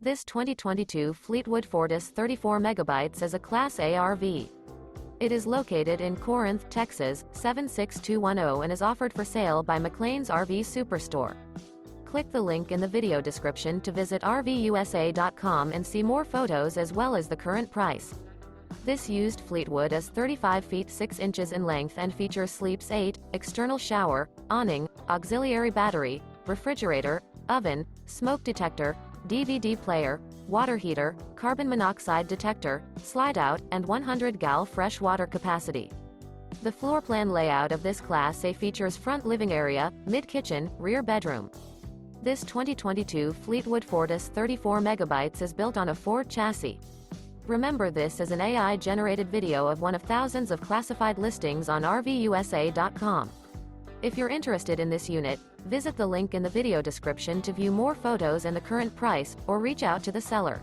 This 2022 Fleetwood Fortis 34MB is a Class A RV. It is located in Corinth, Texas, 76210 and is offered for sale by McClain's RV Superstore. Click the link in the video description to visit RVUSA.com and see more photos as well as the current price. This used Fleetwood is 35 feet 6 inches in length and features sleeps 8, external shower, awning, auxiliary battery, refrigerator, oven, smoke detector, DVD player, water heater, carbon monoxide detector, Slideout, and 100 gal fresh water capacity. The floor plan layout of this Class A features front living area, mid-kitchen, rear bedroom. This 2022 Fleetwood Fortis 34MB is built on a Ford chassis. Remember, this is an AI-generated video of one of thousands of classified listings on RVUSA.com. If you're interested in this unit, visit the link in the video description to view more photos and the current price, or reach out to the seller.